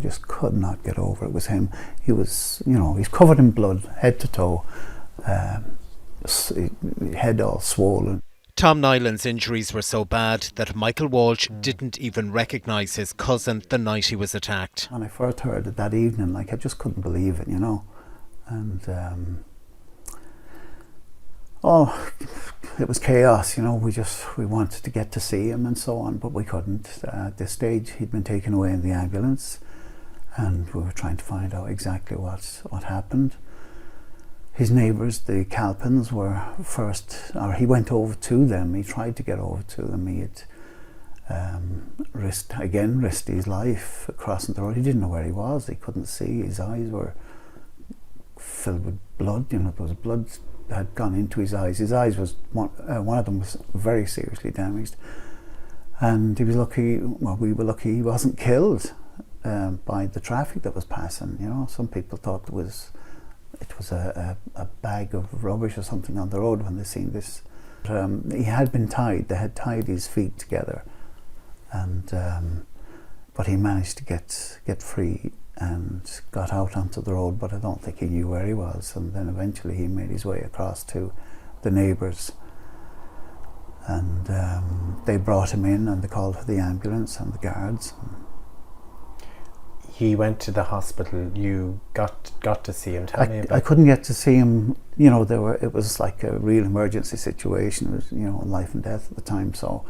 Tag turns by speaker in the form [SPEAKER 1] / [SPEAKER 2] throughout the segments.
[SPEAKER 1] just could not get over it was him. He was, you know, he's covered in blood, head to toe, head all swollen.
[SPEAKER 2] Tom Niland's injuries were so bad that Michael Walsh didn't even recognise his cousin the night he was attacked.
[SPEAKER 1] When I first heard it that evening, like, I just couldn't believe it, you know. And it was chaos, you know. We wanted to get to see him and so on, but we couldn't. At this stage, he'd been taken away in the ambulance, and we were trying to find out exactly what happened. His neighbours, the Calpins, were first, or he went over to them. He tried to get over to them. He had risked his life crossing the road. He didn't know where he was. He couldn't see. His eyes were filled with blood. You know, there was blood that had gone into his eyes. His eyes was one of them was very seriously damaged, and he was lucky. Well, we were lucky he wasn't killed by the traffic that was passing. You know, some people thought it was a bag of rubbish or something on the road when they seen this. He had been tied. They had tied his feet together, and but he managed to get free and got out onto the road. But I don't think he knew where he was. And then eventually he made his way across to the neighbours, and they brought him in, and they called for the ambulance and the guards.
[SPEAKER 3] He went to the hospital. You got to see him. Tell me about.
[SPEAKER 1] I couldn't get to see him. You know, it was like a real emergency situation. It was, you know, life and death at the time. So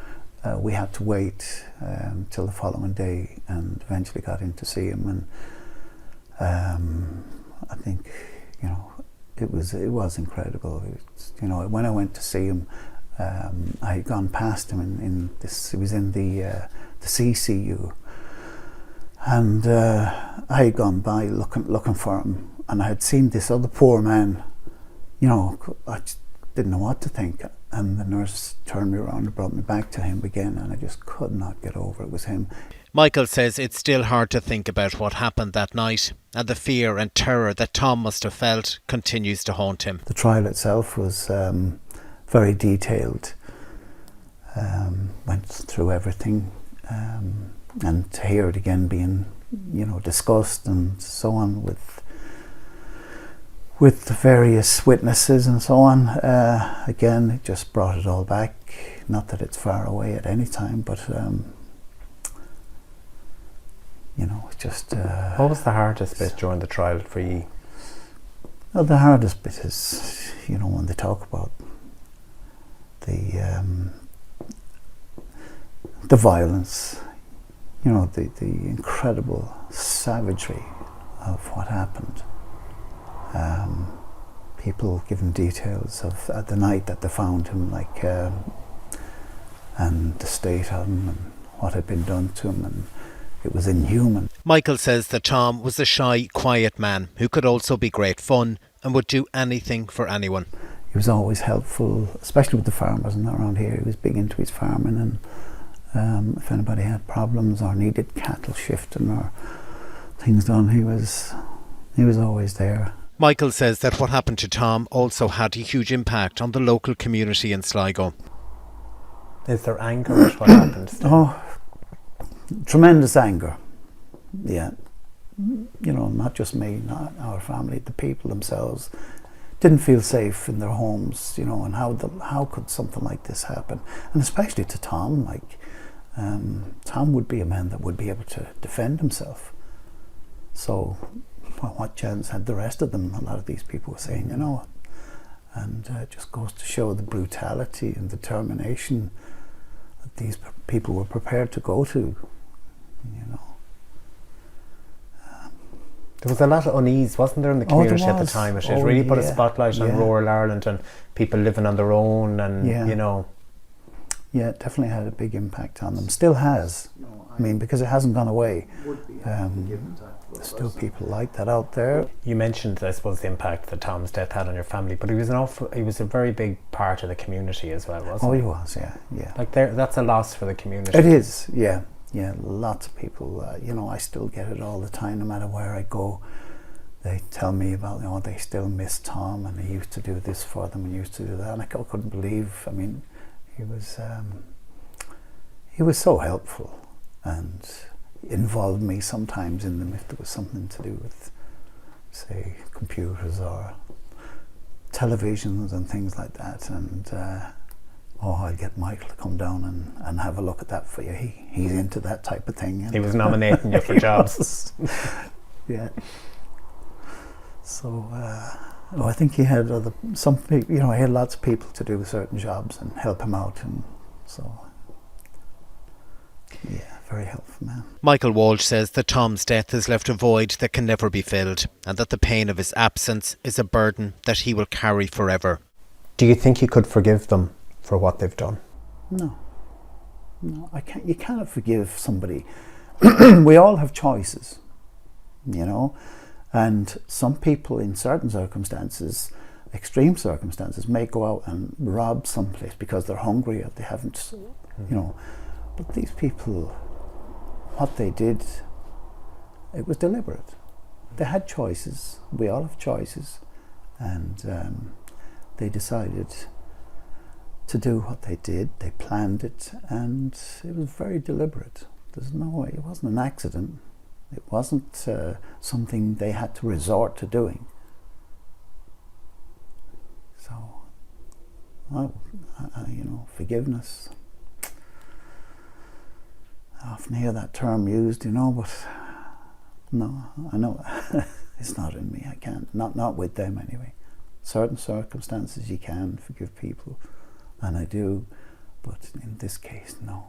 [SPEAKER 1] we had to wait till the following day, and eventually got in to see him. And I think, you know, it was incredible. You know, when I went to see him, I had gone past him in this. He was in the CCU. And I had gone by looking for him, and I had seen this other poor man. You know, I just didn't know what to think. And the nurse turned me around and brought me back to him again, and I just could not get over it was him.
[SPEAKER 2] Michael says it's still hard to think about what happened that night, and the fear and terror that Tom must have felt continues to haunt him.
[SPEAKER 1] The trial itself was very detailed. Went through everything. And to hear it again being, you know, discussed and so on with the various witnesses and so on, again, it just brought it all back. Not that it's far away at any time, but you know, it just.
[SPEAKER 3] What was the hardest bit during the trial for you?
[SPEAKER 1] Well, the hardest bit is, you know, when they talk about the violence. You know, the incredible savagery of what happened. People giving details of the night that they found him, like, and the state of him and what had been done to him, and it was inhuman.
[SPEAKER 2] Michael says that Tom was a shy, quiet man who could also be great fun and would do anything for anyone.
[SPEAKER 1] He was always helpful, especially with the farmers and around here. He was big into his farming, and if anybody had problems or needed cattle shifting or things done, he was always there.
[SPEAKER 2] Michael says that what happened to Tom also had a huge impact on the local community in Sligo.
[SPEAKER 3] Is there anger at what happened?
[SPEAKER 1] Oh, tremendous anger. Yeah, you know, not just me, not our family, the people themselves didn't feel safe in their homes. You know, and how could something like this happen? And especially to Tom, like. Tom would be a man that would be able to defend himself. So, well, what chance had the rest of them? A lot of these people were saying, you know, and it just goes to show the brutality and determination that these people were prepared to go to, you know.
[SPEAKER 3] There was a lot of unease, wasn't there, in the community at the time? It really put a spotlight on rural Ireland and people living on their own, and you know.
[SPEAKER 1] Yeah, it definitely had a big impact on them. Still has. I mean, because it hasn't gone away. There's still people like that out there.
[SPEAKER 3] You mentioned, I suppose, the impact that Tom's death had on your family, but he was a very big part of the community as well, wasn't he?
[SPEAKER 1] Oh, he was, yeah.
[SPEAKER 3] Like that's a loss for the community.
[SPEAKER 1] It is, yeah. Lots of people. You know, I still get it all the time, no matter where I go. They tell me about, you know, they still miss Tom, and he used to do this for them, and he used to do that, and I couldn't believe. I mean. He was so helpful, and involve me sometimes in them if there was something to do with, say, computers or televisions and things like that. And I'll get Michael to come down and have a look at that for you. He's into that type of thing.
[SPEAKER 3] He was nominating you for jobs.
[SPEAKER 1] Yeah. So I think he had some people. He had lots of people to do certain jobs and help him out, and so yeah, very helpful man.
[SPEAKER 2] Michael Walsh says that Tom's death has left a void that can never be filled, and that the pain of his absence is a burden that he will carry forever.
[SPEAKER 3] Do you think you could forgive them for what they've done?
[SPEAKER 1] No, I can't. You cannot forgive somebody. We all have choices, and some people in certain circumstances, extreme circumstances, may go out and rob someplace because they're hungry or they haven't, But these people, what they did, it was deliberate. They had choices. We all have choices, and they decided to do what they did. They planned it, and it was very deliberate. There's no way. It wasn't an accident. It wasn't something they had to resort to doing. So, forgiveness. I often hear that term used, but no, I know it's not in me. I can't. Not with them anyway. Certain circumstances you can forgive people, and I do, but in this case, no.